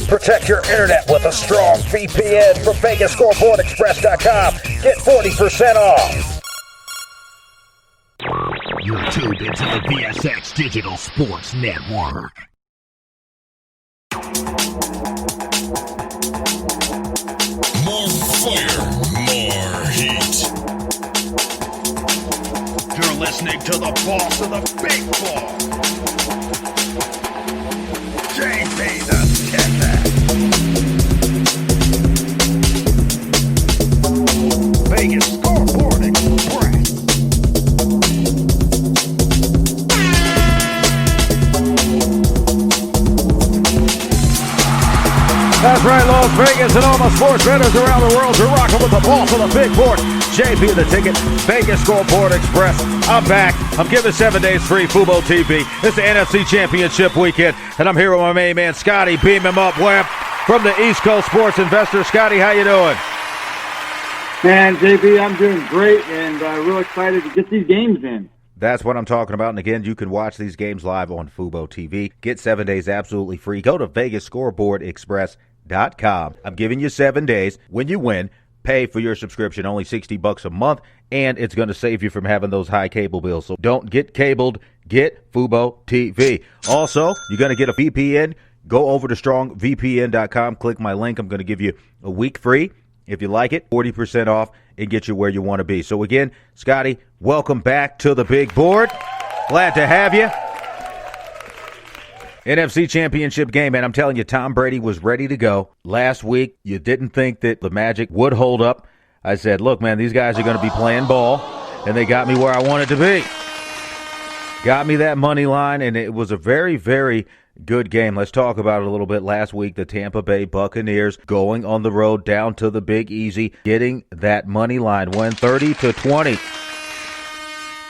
Protect your internet with a strong VPN from VegasScoreboardExpress.com. Get 40% off. You're tuned into the VSX Digital Sports Network. More fire, more heat. You're listening to the boss of the big ball, JP the Ticket. Vegas Scoreboard Express. That's right, Las Vegas and all my sports bettors around the world. You're rocking with the boss of the big board, JP the Ticket, Vegas Scoreboard Express. I'm back. I'm giving 7 days free FUBO TV. It's the NFC Championship weekend, and I'm here with my main man, Scotty. Beam him up, Webb, from the East Coast Sports Investor. Scotty, how you doing? Man, JP, I'm doing great, and real excited to get these games in. That's what I'm talking about. And again, you can watch these games live on FUBO TV. Get 7 days absolutely free. Go to VegasScoreboardExpress.com. I'm giving you 7 days. When you win, pay for your subscription, only $60 a month, and it's going to save you from having those high cable bills. So don't get cabled, get FUBO TV. Also, you're going to get a VPN. Go over to strongvpn.com, click my link. I'm going to give you a week free. If you like it, 40% off and get you where you want to be. So again, Scotty, welcome back to the big board. Glad to have you. NFC Championship game, man. I'm telling you, Tom Brady was ready to go. Last week, you didn't think that the Magic would hold up. I said, look, man, these guys are going to be playing ball, and they got me where I wanted to be. Got me that money line, and it was a very, very good game. Let's talk about it a little bit. Last week, the Tampa Bay Buccaneers going on the road down to the Big Easy, getting that money line win 30-20.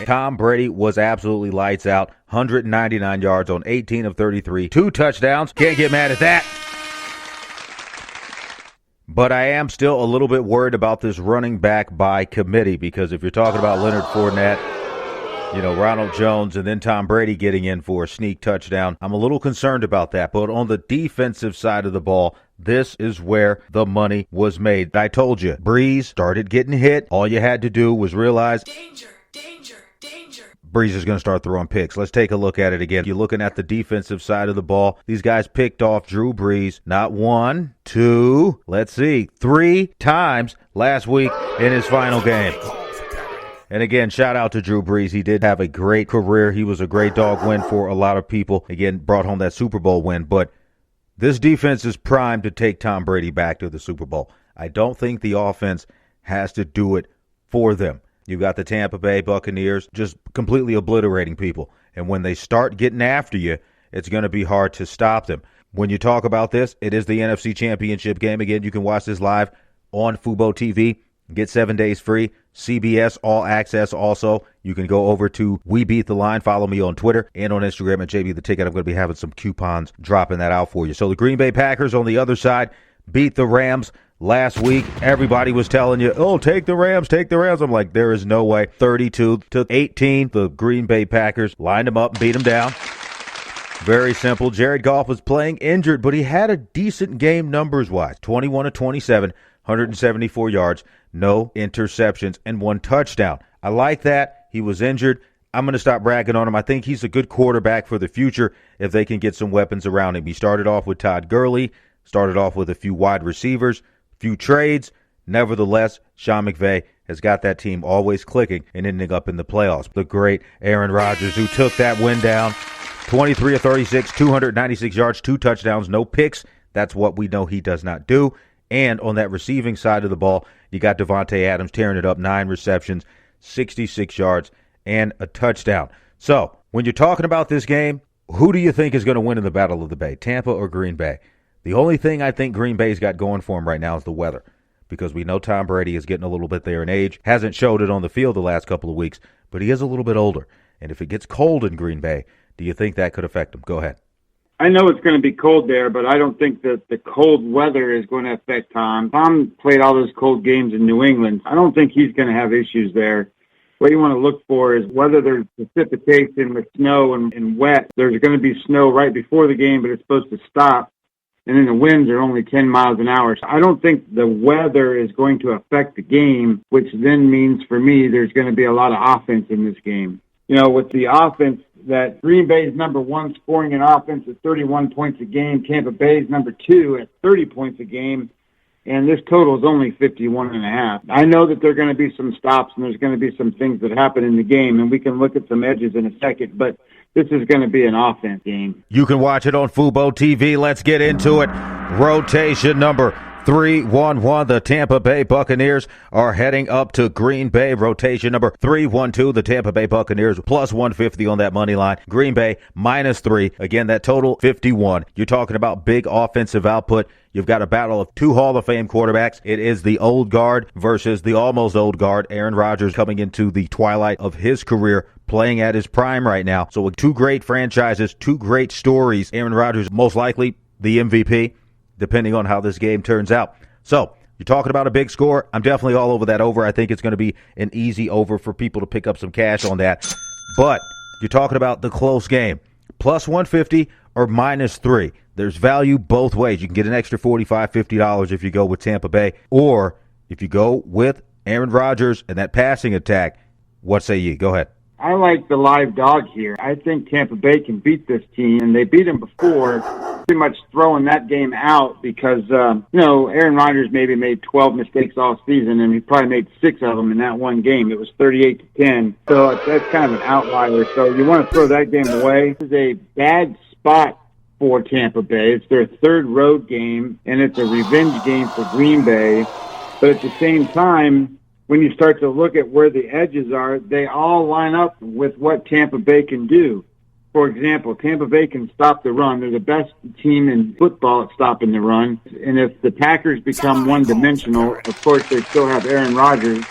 Tom Brady was absolutely lights out. 199 yards on 18 of 33. 2 touchdowns. Can't get mad at that. But I am still a little bit worried about this running back by committee, because if you're talking about Leonard Fournette, Ronald Jones, and then Tom Brady getting in for a sneak touchdown, I'm a little concerned about that. But on the defensive side of the ball, this is where the money was made. I told you, Breeze started getting hit. All you had to do was realize, danger, danger, danger. Breeze is going to start throwing picks. Let's take a look at it again. You're looking at the defensive side of the ball. These guys picked off Drew Brees not 1, 2, 3 times last week in his final game. And again, shout out to Drew Brees. He did have a great career. He was a great dog win for a lot of people. Again, brought home that Super Bowl win. But this defense is primed to take Tom Brady back to the Super Bowl. I don't think the offense has to do it for them. You've got the Tampa Bay Buccaneers just completely obliterating people. And when they start getting after you, it's going to be hard to stop them. When you talk about this, it is the NFC Championship game. Again, you can watch this live on FUBO TV. Get 7 days free. CBS All Access also. You can go over to We Beat the Line. Follow me on Twitter and on Instagram at JB the Ticket. I'm going to be having some coupons dropping that out for you. So the Green Bay Packers on the other side beat the Rams last week. Everybody was telling you, oh, take the Rams, take the Rams. I'm like, there is no way. 32-18. The Green Bay Packers lined them up and beat them down. Very simple. Jared Goff was playing injured, but he had a decent game numbers-wise. 21-27. 174 yards, no interceptions, and 1 touchdown. I like that. He was injured. I'm going to stop bragging on him. I think he's a good quarterback for the future if they can get some weapons around him. He started off with Todd Gurley, started off with a few wide receivers, few trades. Nevertheless, Sean McVay has got that team always clicking and ending up in the playoffs. The great Aaron Rodgers, who took that win down, 23 of 36, 296 yards, 2 touchdowns, no picks. That's what we know he does not do. And on that receiving side of the ball, you got Devonte Adams tearing it up, 9 receptions, 66 yards, and a touchdown. So when you're talking about this game, who do you think is going to win in the Battle of the Bay, Tampa or Green Bay? The only thing I think Green Bay's got going for him right now is the weather, because we know Tom Brady is getting a little bit there in age. Hasn't showed it on the field the last couple of weeks, but he is a little bit older. And if it gets cold in Green Bay, do you think that could affect him? Go ahead. I know it's going to be cold there, but I don't think that the cold weather is going to affect Tom. Tom played all those cold games in New England. I don't think he's going to have issues there. What you want to look for is whether there's precipitation with snow and wet. There's going to be snow right before the game, but it's supposed to stop and then the winds are only 10 miles an hour. So I don't think the weather is going to affect the game, which then means for me there's going to be a lot of offense in this game. You know, with the offense, that Green Bay is number one scoring in offense at 31 points a game. Tampa Bay is number two at 30 points a game. And this total is only 51.5. I know that there are going to be some stops and there's going to be some things that happen in the game, and we can look at some edges in a second, but this is going to be an offense game. You can watch it on FUBO TV. Let's get into it. Rotation number 3-1-1. The Tampa Bay Buccaneers are heading up to Green Bay. Rotation number 3-1-2. The Tampa Bay Buccaneers plus 150 on that money line. Green Bay -3. Again, that total 51. You're talking about big offensive output. You've got a battle of two Hall of Fame quarterbacks. It is the old guard versus the almost old guard. Aaron Rodgers coming into the twilight of his career, playing at his prime right now. So with two great franchises, two great stories. Aaron Rodgers most likely the MVP, depending on how this game turns out. So you're talking about a big score. I'm definitely all over that over. I think it's going to be an easy over for people to pick up some cash on that. But you're talking about the close game. Plus 150 or -3. There's value both ways. You can get an extra $45, $50 if you go with Tampa Bay. Or if you go with Aaron Rodgers and that passing attack, what say you? Go ahead. I like the live dog here. I think Tampa Bay can beat this team, and they beat them before, pretty much throwing that game out because, Aaron Rodgers maybe made 12 mistakes all season, and he probably made 6 of them in that one game. It was 38-10, so that's kind of an outlier. So you want to throw that game away. This is a bad spot for Tampa Bay. It's their third road game, and it's a revenge game for Green Bay. But at the same time, when you start to look at where the edges are, they all line up with what Tampa Bay can do. For example, Tampa Bay can stop the run. They're the best team in football at stopping the run. And if the Packers become one-dimensional, of course they still have Aaron Rodgers.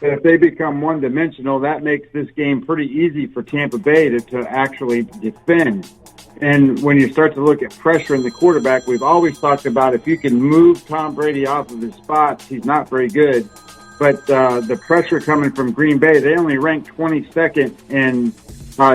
But if they become one-dimensional, that makes this game pretty easy for Tampa Bay to actually defend. And when you start to look at pressure in the quarterback, we've always talked about if you can move Tom Brady off of his spots, he's not very good. But the pressure coming from Green Bay, they only ranked 22nd, and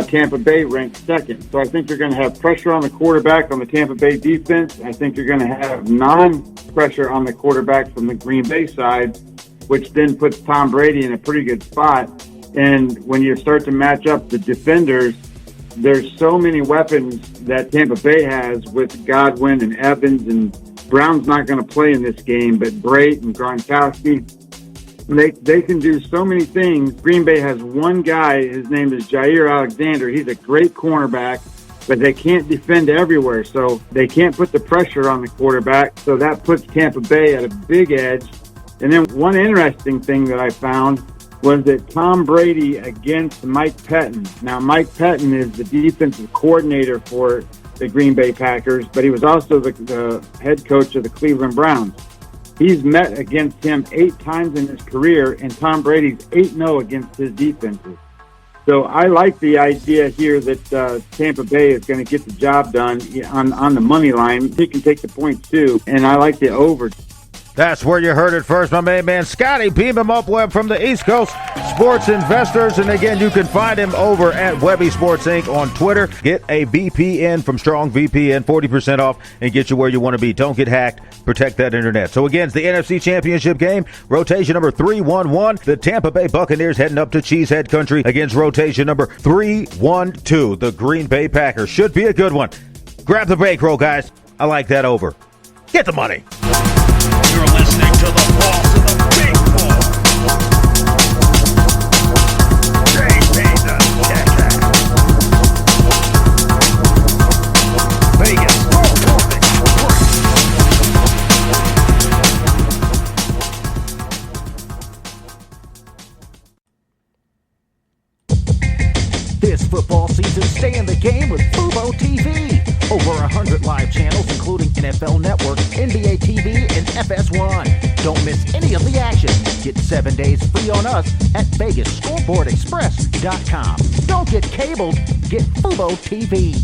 Tampa Bay ranked 2nd. So I think you're going to have pressure on the quarterback on the Tampa Bay defense. I think you're going to have non-pressure on the quarterback from the Green Bay side, which then puts Tom Brady in a pretty good spot. And when you start to match up the defenders, there's so many weapons that Tampa Bay has with Godwin and Evans, and Brown's not going to play in this game, but Brait and Gronkowski, they can do so many things. Green Bay has one guy, his name is Jair Alexander. He's a great cornerback, but they can't defend everywhere, so they can't put the pressure on the quarterback, so that puts Tampa Bay at a big edge. And then one interesting thing that I found was that Tom Brady against Mike Pettin. Now, Mike Pettin is the defensive coordinator for the Green Bay Packers, but he was also the head coach of the Cleveland Browns. He's met against him 8 times in his career, and Tom Brady's 8-0 against his defenses. So I like the idea here that Tampa Bay is going to get the job done on the money line. He can take the points too, and I like the over. That's where you heard it first, my main man Scotty. Beam him up, Webb, from the East Coast Sports Investors. And again, you can find him over at Webby Sports Inc. on Twitter. Get a VPN from Strong VPN, 40% off, and get you where you want to be. Don't get hacked. Protect that internet. So again, it's the NFC Championship game. Rotation number 3-1-1. The Tampa Bay Buccaneers heading up to Cheesehead Country against rotation number 3-1-2. The Green Bay Packers. Should be a good one. Grab the bankroll, guys. I like that over. Get the money. You're listening to the boss of the big ball. JP the Jackass. Vegas. This football season, stay in the game with FUBO TV. Over 100 live channels, including NFL Network, NBA TV, and FS1. Don't miss any of the action. Get 7 days free on us at VegasScoreboardExpress.com. Don't get cabled. Get FUBO TV.